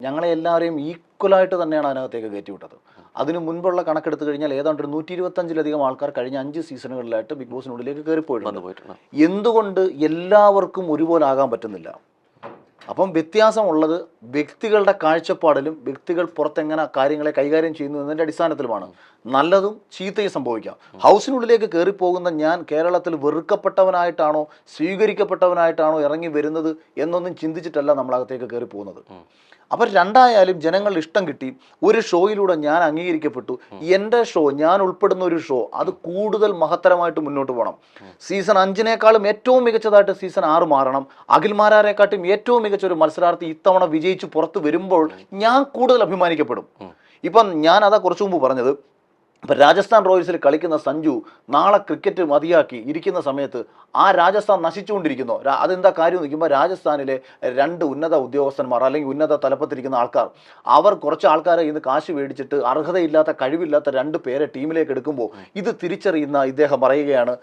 ഞങ്ങളെ എല്ലാവരെയും ഈക്വലായിട്ട് തന്നെയാണ് അതിനകത്തേക്ക് കയറ്റിവിട്ടത്. അതിന് മുൻപുള്ള കണക്കെടുത്ത് കഴിഞ്ഞാൽ ഏതാണ്ട് ഒരു 125-ലധികം ആൾക്കാർ കഴിഞ്ഞ 5 സീസണുകളിലായിട്ട് ബിഗ് ബോസിനുള്ളിലേക്ക് കയറിപ്പോയിട്ടുണ്ട്. എന്തുകൊണ്ട് എല്ലാവർക്കും ഒരുപോലെ ആകാൻ പറ്റുന്നില്ല? അപ്പം വ്യത്യാസമുള്ളത് വ്യക്തികളുടെ കാഴ്ചപ്പാടിലും വ്യക്തികൾ പുറത്തെങ്ങനെ കാര്യങ്ങളെ കൈകാര്യം ചെയ്യുന്നു എന്നതിൻ്റെ അടിസ്ഥാനത്തിലുമാണ്. നല്ലതും ചീത്തയും സംഭവിക്കാം. ഹൗസിനുള്ളിലേക്ക് കയറിപ്പോകുന്ന ഞാൻ കേരളത്തിൽ വെറുക്കപ്പെട്ടവനായിട്ടാണോ സ്വീകരിക്കപ്പെട്ടവനായിട്ടാണോ ഇറങ്ങി വരുന്നത് എന്നൊന്നും ചിന്തിച്ചിട്ടല്ല നമ്മളകത്തേക്ക് കയറി പോകുന്നത്. അപ്പം രണ്ടായാലും ജനങ്ങളുടെ ഇഷ്ടം കിട്ടി. ഒരു ഷോയിലൂടെ ഞാൻ അംഗീകരിക്കപ്പെട്ടു. എൻ്റെ ഷോ, ഞാൻ ഉൾപ്പെടുന്ന ഒരു ഷോ, അത് കൂടുതൽ മഹത്തരമായിട്ട് മുന്നോട്ട് പോകണം. സീസൺ 5-നേക്കാളും ഏറ്റവും മികച്ചതായിട്ട് സീസൺ 6 മാറണം. അഖിൽമാരാരെക്കാട്ടും ഏറ്റവും മികച്ച ഒരു മത്സരാർത്ഥി ഇത്തവണ വിജയിച്ച് പുറത്ത് വരുമ്പോൾ ഞാൻ കൂടുതൽ അഭിമാനിക്കപ്പെടും. ഇപ്പം ഞാൻ അതാ കുറച്ചു മുമ്പ് പറഞ്ഞത്, ഇപ്പം രാജസ്ഥാൻ റോയൽസിൽ കളിക്കുന്ന സഞ്ജു നാളെ ക്രിക്കറ്റ് മതിയാക്കി ഇരിക്കുന്ന സമയത്ത് ആ രാജസ്ഥാൻ നശിച്ചുകൊണ്ടിരിക്കുന്നു. അതെന്താ കാര്യം നിൽക്കുമ്പോൾ രാജസ്ഥാനിലെ 2 ഉന്നത ഉദ്യോഗസ്ഥന്മാർ അല്ലെങ്കിൽ ഉന്നത തലപ്പത്തിരിക്കുന്ന ആൾക്കാർ, അവർ കുറച്ച് ആൾക്കാരെ ഇന്ന് കാശ് മേടിച്ചിട്ട് അർഹതയില്ലാത്ത കഴിവില്ലാത്ത 2 പേരെ ടീമിലേക്ക് എടുക്കുമ്പോൾ ഇത് തിരിച്ചറിയുന്ന ഇദ്ദേഹം പറയുകയാണ്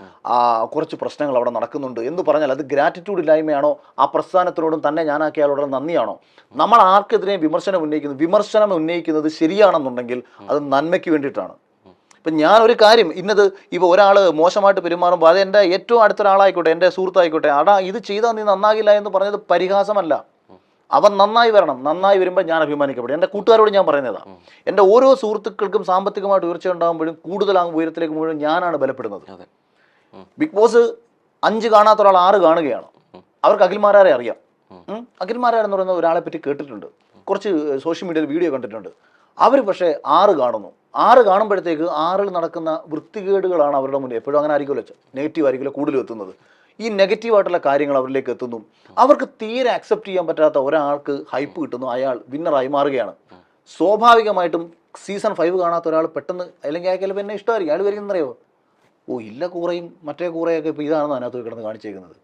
കുറച്ച് പ്രശ്നങ്ങൾ അവിടെ നടക്കുന്നുണ്ട് എന്ന് പറഞ്ഞാൽ അത് ഗ്രാറ്റിറ്റ്യൂഡ് ഇല്ലായ്മയാണോ? ആ പ്രസ്ഥാനത്തിനോടും തന്നെ ഞാനാക്കിയ ആളോട് നന്ദിയാണോ? നമ്മൾ ആർക്കെതിരെയും വിമർശനം ഉന്നയിക്കുന്നത് ശരിയാണെന്നുണ്ടെങ്കിൽ അത് നന്മയ്ക്ക് വേണ്ടിയിട്ടാണ്. ഇപ്പം ഞാനൊരു കാര്യം ഇന്നത് ഇപ്പോൾ ഒരാൾ മോശമായിട്ട് പെരുമാറുമ്പോൾ അത് എൻ്റെ ഏറ്റവും അടുത്തൊരാളായിക്കോട്ടെ, എൻ്റെ സുഹൃത്തായിക്കോട്ടെ, ഇത് ചെയ്താൽ നീ നന്നാകില്ല എന്ന് പറഞ്ഞത് പരിഹാസമല്ല. അവൻ നന്നായി വരണം. നന്നായി വരുമ്പോൾ ഞാൻ അഭിമാനിക്കപ്പെടും. എൻ്റെ കൂട്ടുകാരോട് ഞാൻ പറയുന്നതാണ്. എൻ്റെ ഓരോ സുഹൃത്തുക്കൾക്കും സാമ്പത്തികമായിട്ട് ഉയർച്ച ഉണ്ടാകുമ്പോഴും കൂടുതൽ ഉയരത്തിലേക്ക് മുഴുവൻ ഞാനാണ് ബലപ്പെടുന്നത്. ബിഗ് ബോസ് 5 കാണാത്ത ഒരാൾ 6 കാണുകയാണ്. അവർക്ക് അഖിൽമാരാരെ അറിയാം. അഖിൽമാരാരെന്ന് പറയുന്ന ഒരാളെ പറ്റി കേട്ടിട്ടുണ്ട്, കുറച്ച് സോഷ്യൽ മീഡിയയിൽ വീഡിയോ കണ്ടിട്ടുണ്ട്. അവർ പക്ഷേ 6 കാണുന്നു. 6 കാണുമ്പോഴത്തേക്ക് 6-ൽ നടക്കുന്ന വൃത്തികേടുകളാണ് അവരുടെ മുന്നിൽ. എപ്പോഴും അങ്ങനെ ആയിരിക്കുമല്ലോ, നെഗറ്റീവ് ആയിരിക്കുമല്ലോ കൂടുതൽ എത്തുന്നത്. ഈ നെഗറ്റീവായിട്ടുള്ള കാര്യങ്ങൾ അവരിലേക്ക് എത്തുന്നു. അവർക്ക് തീരെ അക്സെപ്റ്റ് ചെയ്യാൻ പറ്റാത്ത ഒരാൾക്ക് ഹൈപ്പ് കിട്ടുന്നു, അയാൾ വിന്നറായി മാറുകയാണ്. സ്വാഭാവികമായിട്ടും സീസൺ 5 കാണാത്ത ഒരാൾ പെട്ടെന്ന്, അല്ലെങ്കിൽ അയാൾക്ക് ചിലപ്പോൾ എന്നെ ഇഷ്ടമായിരിക്കും, അയാൾ വരുന്നറിയോ, ഇല്ല കൂറയും മറ്റേ കൂറയൊക്കെ ഇപ്പോൾ ഇതാണെന്ന് അതിനകത്ത് കിടന്ന് കാണിച്ചേക്കുന്നത്.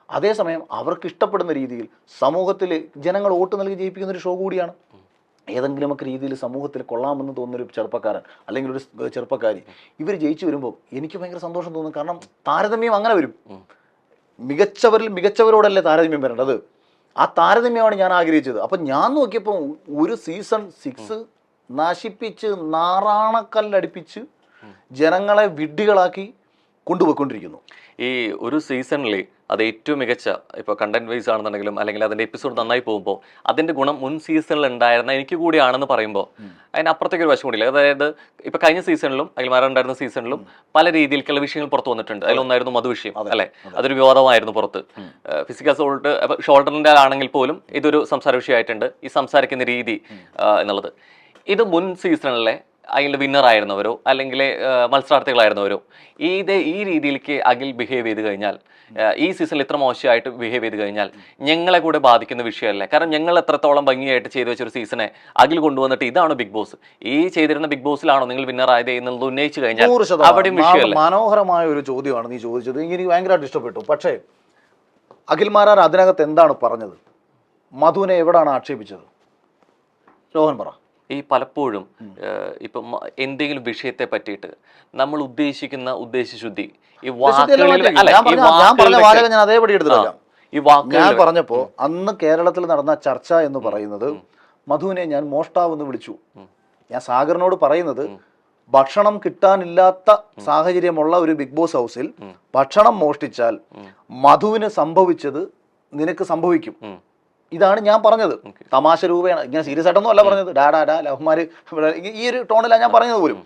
അതേസമയം അവർക്ക് ഇഷ്ടപ്പെടുന്ന രീതിയിൽ സമൂഹത്തിൽ ജനങ്ങൾ വോട്ട് നൽകി ജയിപ്പിക്കുന്ന ഒരു ഷോ കൂടിയാണ്. ഏതെങ്കിലുമൊക്കെ രീതിയിൽ സമൂഹത്തിൽ കൊള്ളാമെന്ന് തോന്നുന്നൊരു ചെറുപ്പക്കാരൻ അല്ലെങ്കിൽ ഒരു ചെറുപ്പക്കാരി ഇവർ ജയിച്ചു വരുമ്പോൾ എനിക്ക് ഭയങ്കര സന്തോഷം തോന്നും. കാരണം താരതമ്യം അങ്ങനെ വരും. മികച്ചവരോടല്ലേ താരതമ്യം വരേണ്ടത്. ആ താരതമ്യമാണ് ഞാൻ ആഗ്രഹിച്ചത്. അപ്പം ഞാൻ നോക്കിയപ്പോൾ ഒരു സീസൺ 6 നശിപ്പിച്ച് നാറാണക്കല്ലടിപ്പിച്ച് ജനങ്ങളെ വിഡ്ഢികളാക്കി കൊണ്ടുപോയിക്കൊണ്ടിരിക്കുന്നു. ഈ ഒരു സീസണിൽ അത് ഏറ്റവും മികച്ച ഇപ്പോൾ കണ്ടന്റ് വൈസ് ആണെന്നുണ്ടെങ്കിലും അല്ലെങ്കിൽ അതിൻ്റെ എപ്പിസോഡ് നന്നായി പോകുമ്പോൾ അതിൻ്റെ ഗുണം മുൻ സീസണിൽ ഉണ്ടായിരുന്ന എനിക്ക് കൂടിയാണെന്ന് പറയുമ്പോൾ അതിനപ്പുറത്തേക്ക് ഒരു വശം കൂടിയില്ല. അതായത് ഇപ്പോൾ കഴിഞ്ഞ സീസണിലും അഖിൽമാരുണ്ടായിരുന്ന സീസണിലും പല രീതിയിലുള്ള വിഷയങ്ങൾ പുറത്തു വന്നിട്ടുണ്ട്. അതിലൊന്നായിരുന്നു മധുവിഷയം, അല്ലെ? അതൊരു വിവാദമായിരുന്നു പുറത്ത്. ഫിസിക്കൽ അസോൾട്ട് ഷോൾഡറിൻ്റെ ആണെങ്കിൽ പോലും ഇതൊരു സംസാര വിഷയമായിട്ടുണ്ട്, ഈ സംസാരിക്കുന്ന രീതി എന്നുള്ളത്. ഇത് മുൻ സീസണിലെ അതിൽ വിന്നറായിരുന്നവരോ അല്ലെങ്കിൽ മത്സരാർത്ഥികളായിരുന്നവരോ ഈ രീതിയിലേക്ക് അഖിൽ ബിഹേവ് ചെയ്ത് കഴിഞ്ഞാൽ, ഈ സീസണിൽ ഇത്ര മോശമായിട്ട് ബിഹേവ് ചെയ്ത് കഴിഞ്ഞാൽ ഞങ്ങളെ കൂടെ ബാധിക്കുന്ന വിഷയമല്ലേ? കാരണം ഞങ്ങൾ എത്രത്തോളം ഭംഗിയായിട്ട് ചെയ്തു വെച്ചൊരു സീസണെ അഖിൽ കൊണ്ടുവന്നിട്ട് ഇതാണ് ബിഗ് ബോസ്, ഈ ചെയ്തിരുന്ന ബിഗ് ബോസിലാണോ നിങ്ങൾ വിന്നർ ആയത് എന്നുള്ളത് ഉന്നയിച്ചു കഴിഞ്ഞാൽ അവിടെയും വിഷയമല്ല. മനോഹരമായ ഒരു ചോദ്യമാണ് നീ ചോദിച്ചത്. എനിക്ക് ഭയങ്കരമായിട്ട് ഇഷ്ടപ്പെട്ടു. പക്ഷേ അഖിൽമാരാർ അതിനകത്ത് എന്താണ് പറഞ്ഞത്? മധുവിനെ എവിടാണ് ആക്ഷേപിച്ചത്? രോഹൻ പറ. ഈ പലപ്പോഴും ഇപ്പം എന്തെങ്കിലും വിഷയത്തെ പറ്റിയിട്ട് നമ്മൾ ഉദ്ദേശിക്കുന്ന ഉദ്ദേശശുദ്ധി ഈ ഞാൻ പറഞ്ഞപ്പോ അന്ന് കേരളത്തിൽ നടന്ന ചർച്ച എന്ന് പറയുന്നത് മധുവിനെ ഞാൻ മോഷ്ടാവെന്ന് വിളിച്ചു. ഞാൻ സാഗറിനോട് പറയുന്നത് ഭക്ഷണം കിട്ടാനില്ലാത്ത സാഹചര്യമുള്ള ഒരു ബിഗ് ബോസ് ഹൗസിൽ ഭക്ഷണം മോഷ്ടിച്ചാൽ മധുവിന് സംഭവിച്ചത് നിനക്ക് സംഭവിക്കും. ഇതാണ് ഞാൻ പറഞ്ഞത്. തമാശ രൂപയാണ്, ഇങ്ങനെ സീരിയസ് ആയിട്ടൊന്നും അല്ല പറഞ്ഞത്. ഡാ ലഹ്മാര് ഈ ഒരു ടോണിലാണ് ഞാൻ പറഞ്ഞത് പോലും.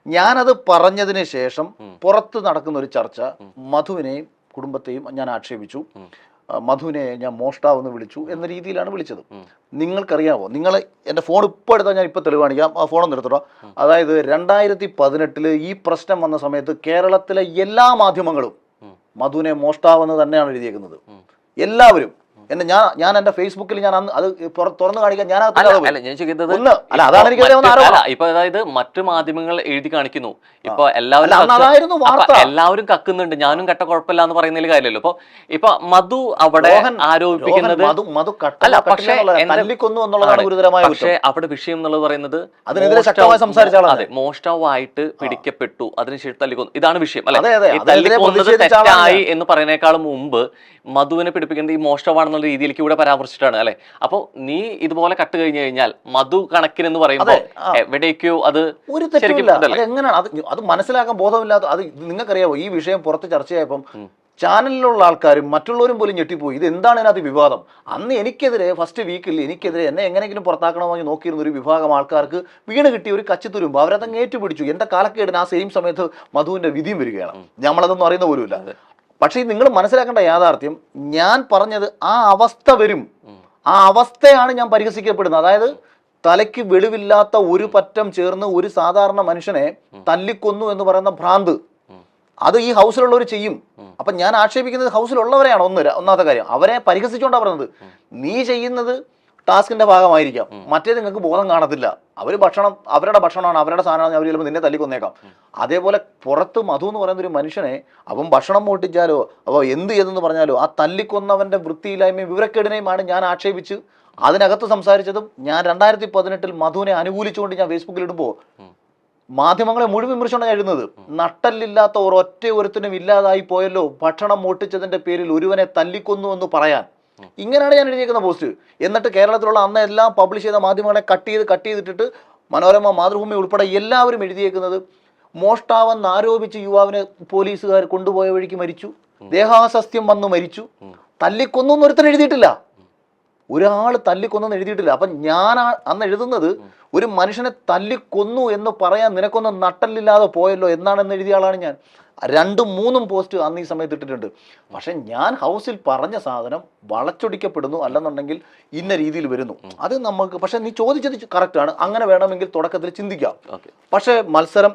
ഞാനത് പറഞ്ഞതിന് ശേഷം പുറത്ത് നടക്കുന്ന ഒരു ചർച്ച, മധുവിനെയും കുടുംബത്തെയും ഞാൻ ആക്ഷേപിച്ചു, മധുവിനെ ഞാൻ മോഷ്ടാവെന്ന് വിളിച്ചു എന്ന രീതിയിലാണ് വിളിച്ചത്. നിങ്ങൾക്കറിയാമോ, നിങ്ങൾ എൻ്റെ ഫോൺ ഇപ്പോൾ എടുത്താൽ ഞാൻ ഇപ്പോൾ തെളിവ് കാണിക്കാം, ആ ഫോണൊന്നും എടുത്തോട്ടോ. അതായത് 2018 ഈ പ്രശ്നം വന്ന സമയത്ത് കേരളത്തിലെ എല്ലാ മാധ്യമങ്ങളും മധുവിനെ മോഷ്ടാവെന്ന് തന്നെയാണ് എഴുതിയേക്കുന്നത്. എല്ലാവരും. ഞാൻ എന്റെ ഫേസ്ബുക്കിൽ ഞാൻ അത് തുറന്നു കാണിക്കാൻ ഇപ്പൊ അതായത് മറ്റു മാധ്യമങ്ങൾ എഴുതി കാണിക്കുന്നു. ഇപ്പൊ എല്ലാവരും കക്കുന്നുണ്ട്, ഞാനും കട്ട കുഴപ്പമില്ല എന്ന് പറയുന്നതിൽ കാര്യമല്ലോ. ഇപ്പൊ മധു അവിടെ ആരോപിക്കുന്നത് പക്ഷെ അവിടെ വിഷയം എന്നുള്ളത് പറയുന്നത് അതെ മോഷ്ടാവായിട്ട് പിടിക്കപ്പെട്ടു, അതിനുശേഷം തല്ലിക്കൊന്നു, ഇതാണ് വിഷയം അല്ലെ? തല്ലിക്കൊന്നത് തെറ്റായി എന്ന് പറയുന്നതിനേക്കാളും മുമ്പ് മധുവിനെ പിടിപ്പിക്കുന്നത് ഈ മോഷ്ടാവാണെന്ന് എന്നുള്ള രീതിയിലേക്ക് ഇവിടെ പരാമർശിച്ചിട്ടാണ് അല്ലെ. അപ്പോൾ നീ ഇതുപോലെ കട്ട് കഴിഞ്ഞു കഴിഞ്ഞാൽ മധു കണക്കിനെന്ന് പറയുമ്പോൾ എവിടേക്കോ അത് ഒരു തെറ്റില്ല. അതെങ്ങനെയാണ് അത് മനസ്സിലാക്കാൻ ബോധമില്ലാത്ത അത് നിങ്ങൾക്കറിയാമോ? ഈ വിഷയം പുറത്ത് ചർച്ചയായപ്പം ചാനലിലുള്ള ആൾക്കാരും മറ്റുള്ളവരും പോലും ഞെട്ടിപ്പോയി. ഇത് എന്താണ് ഇതിനകത്ത് വിവാദം? അന്ന് എനിക്കെതിരെ ഫസ്റ്റ് വീക്കിൽ എനിക്കെതിരെ എന്നെ എങ്ങനെയെങ്കിലും പുറത്താക്കണമെന്ന് നോക്കിയിരുന്ന ഒരു വിഭാഗം ആൾക്കാർക്ക് വീണ് കിട്ടിയ ഒരു കച്ചിത്തുരുമ്പ് അവരതങ്ങ് ഏറ്റുപിടിച്ചു. എന്റെ കാലക്കേടിന് ആ സെയിം സമയത്ത് മധുവിന്റെ വിധിയും വരികയാണ്. നമ്മളതൊന്നും അറിയുന്ന പോലുമില്ല. പക്ഷേ നിങ്ങൾ മനസ്സിലാക്കേണ്ട യാഥാർത്ഥ്യം, ഞാൻ പറഞ്ഞത് ആ അവസ്ഥ വരും. ആ അവസ്ഥയാണ് ഞാൻ പരിഹസിക്കപ്പെടുന്നത്. അതായത് തലയ്ക്ക് വെളിവില്ലാത്ത ഒരു പറ്റം ചേർന്ന് ഒരു സാധാരണ മനുഷ്യനെ തല്ലിക്കൊന്നു എന്ന് പറയുന്ന ഭ്രാന്ത് അത് ഈ ഹൗസിലുള്ളവർ ചെയ്യും. അപ്പൊ ഞാൻ ആക്ഷേപിക്കുന്നത് ഹൗസിലുള്ളവരെയാണ്. ഒന്നാമത്തെ കാര്യം, അവരെ പരിഹസിച്ചുകൊണ്ടാണ് പറയുന്നത്. നീ ചെയ്യുന്നത് ടാസ്കിന്റെ ഭാഗമായിരിക്കാം, മറ്റേ നിങ്ങൾക്ക് ബോധം കാണത്തില്ല. അവർ ഭക്ഷണം അവരുടെ ഭക്ഷണമാണ്, അവരുടെ സാധനമാണ്, അവർ ചിലപ്പോൾ നിന്നെ തല്ലിക്കൊന്നേക്കാം. അതേപോലെ പുറത്ത് മധു എന്ന് പറയുന്ന ഒരു മനുഷ്യനെ അവൻ ഭക്ഷണം മോട്ടിച്ചാലോ അപ്പോൾ എന്ത് ചെയ്തെന്ന് പറഞ്ഞാലോ ആ തല്ലിക്കൊന്നവന്റെ വൃത്തിയില്ലായ്മയും വിവരക്കേടിനെയുമാണ് ഞാൻ ആക്ഷേപിച്ച് അതിനകത്ത് സംസാരിച്ചതും. ഞാൻ 2018 മധുവിനെ അനുകൂലിച്ചുകൊണ്ട് ഞാൻ ഫേസ്ബുക്കിൽ ഇടുമ്പോൾ മാധ്യമങ്ങളെ മുഴുവൻ വിമർശനം എഴുതുന്നത് നട്ടല്ലില്ലാത്ത ഒരൊറ്റ ഒരുത്തിനും ഇല്ലാതായി പോയല്ലോ ഭക്ഷണം മോട്ടിച്ചതിന്റെ പേരിൽ ഒരുവനെ തല്ലിക്കൊന്നു എന്ന് പറയാൻ. ഇങ്ങനെയാണ് ഞാൻ എഴുതിയേക്കുന്ന പോസ്റ്റ്. എന്നിട്ട് കേരളത്തിലുള്ള അന്ന് എല്ലാം പബ്ലിഷ് ചെയ്ത മാധ്യമങ്ങളെ കട്ട് ചെയ്തിട്ടിട്ട് മനോരമ, മാതൃഭൂമി ഉൾപ്പെടെ എല്ലാവരും എഴുതിയേക്കുന്നത് മോഷ്ടാവെന്ന് ആരോപിച്ച് യുവാവിനെ പോലീസുകാർ കൊണ്ടുപോയ വഴിക്ക് മരിച്ചു, ദേഹാസ്വാസ്ഥ്യം വന്നു മരിച്ചു, തല്ലിക്കൊന്നു എന്നൊരുത്തൻ എഴുതിയിട്ടില്ല. ഒരാൾ തല്ലിക്കൊന്നു എഴുതിയിട്ടില്ല. അപ്പം ഞാൻ അന്ന് എഴുതുന്നത് ഒരു മനുഷ്യനെ തല്ലിക്കൊന്നു എന്ന് പറയാൻ നിനക്കൊന്നും നട്ടല്ലില്ലാതെ പോയല്ലോ എന്നാണെന്ന് എഴുതിയ ആളാണ് ഞാൻ. 2-3 പോസ്റ്റ് അന്ന് ഈ സമയത്ത് ഇട്ടിട്ടുണ്ട്. പക്ഷെ ഞാൻ ഹൗസിൽ പറഞ്ഞ സാധനം വളച്ചൊടിക്കപ്പെടുന്നു, അല്ലെന്നുണ്ടെങ്കിൽ ഇന്ന രീതിയിൽ വരുന്നു. അത് നമുക്ക് പക്ഷെ നീ ചോദിച്ചത് കറക്റ്റാണ്. അങ്ങനെ വേണമെങ്കിൽ തുടക്കത്തിൽ ചിന്തിക്കാം. പക്ഷെ മത്സരം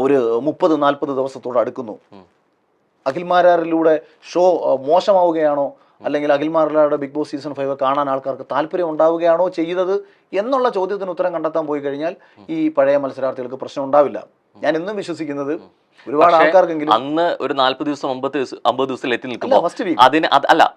ഒരു 30-40 ദിവസത്തോട് അടുക്കുന്നു. അഖിൽമാരാറിലൂടെ ഷോ മോശമാവുകയാണോ, അല്ലെങ്കിൽ അഖിൽമാരുടെ ബിഗ് ബോസ് സീസൺ 5 കാണാൻ ആൾക്കാർക്ക് താല്പര്യം ഉണ്ടാവുകയാണോ ചെയ്തത് എന്നുള്ള ചോദ്യത്തിന് ഉത്തരം കണ്ടെത്താൻ പോയി കഴിഞ്ഞാൽ ഈ പഴയ മത്സരാർത്ഥികൾക്ക് പ്രശ്നം ഉണ്ടാവില്ല. ഞാൻ ഇന്നും വിശ്വസിക്കുന്നത് ഒരുപാട് ആൾക്കാർക്കെങ്കിലും അന്ന് ഒരു 40 ദിവസം 50 ദിവസത്തിൽ എത്തി നിൽക്കുമ്പോൾ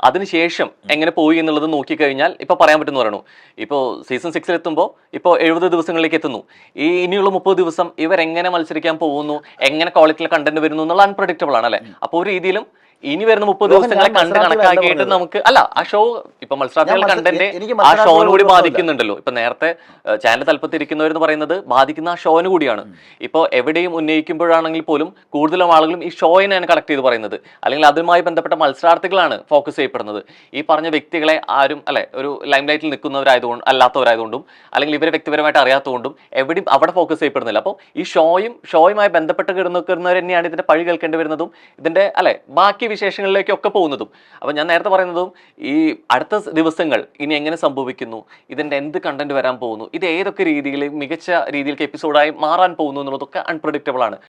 അതിനുശേഷം എങ്ങനെ പോയി എന്നുള്ളത് നോക്കിക്കഴിഞ്ഞാൽ ഇപ്പൊ പറയാൻ പറ്റുന്ന പറയണു. ഇപ്പോ സീസൺ 6 എത്തുമ്പോൾ ഇപ്പോൾ 70 ദിവസങ്ങളിലേക്ക് എത്തുന്നു. ഈ ഇനിയുള്ള 30 ദിവസം ഇവരെങ്ങനെ മത്സരിക്കാൻ പോകുന്നു, എങ്ങനെ ക്വാളിറ്റിയിൽ കണ്ടന്റ് വരുന്നു എന്നുള്ള അൺപ്രഡിക്റ്റബിൾ ആണ് അല്ലെ. അപ്പോൾ ഒരു രീതിയിലും ഇനി വരുന്ന 30 ദിവസങ്ങളെ കണക്കാക്കിയിട്ട് നമുക്ക് ആ ഷോ ഇപ്പൊ മത്സരാർത്ഥികളുടെ കണ്ടന്റ് ആ ഷോന് കൂടി ബാധിക്കുന്നുണ്ടല്ലോ. ഇപ്പൊ നേരത്തെ ചാനൽ തലപ്പത്തിരിക്കുന്നവരെന്ന് പറയുന്നത് ബാധിക്കുന്ന ആ ഷോന് കൂടിയാണ്. ഇപ്പോൾ എവിടെയും ഉന്നയിക്കുമ്പോഴാണെങ്കിൽ പോലും കൂടുതലും ആളുകളും ഈ ഷോയിനാണ് കണക്ട് ചെയ്ത് പറയുന്നത്, അല്ലെങ്കിൽ അതുമായി ബന്ധപ്പെട്ട മത്സരാർത്ഥികളാണ് ഫോക്കസ് ചെയ്യപ്പെടുന്നത്. ഈ പറഞ്ഞ വ്യക്തികളെ ആരും അല്ലെ ഒരു ലൈം ലൈറ്റിൽ നിൽക്കുന്നവരായതുകൊണ്ട് അല്ലാത്തവരായതുകൊണ്ടും അല്ലെങ്കിൽ ഇവരെ വ്യക്തിപരമായിട്ട് അറിയാത്തതുകൊണ്ടും എവിടെയും അവിടെ ഫോക്കസ് ചെയ്യപ്പെടുന്നില്ല. അപ്പോൾ ഈ ഷോയുമായി ബന്ധപ്പെട്ട് കിടന്നവർ തന്നെയാണ് ഇതിന്റെ പഴി കേൾക്കേണ്ടി വരുന്നതും ഇതിന്റെ അല്ലെ ബാക്കി വിശേഷങ്ങളിലേക്കൊക്കെ പോകുന്നതും. അപ്പൊ ഞാൻ നേരത്തെ പറയുന്നതും ഈ അടുത്ത ദിവസങ്ങൾ ഇനി എങ്ങനെ സംഭവിക്കുന്നു, ഇതിന്റെ എന്ത് കണ്ടന്റ് വരാൻ പോകുന്നു, ഇത് ഏതൊക്കെ രീതിയിൽ മികച്ച രീതിയിലേക്ക് എപ്പിസോഡായി മാറാൻ പോകുന്നു എന്നുള്ളതൊക്കെ അൺപ്രഡിക്റ്റബിൾ ആണ്.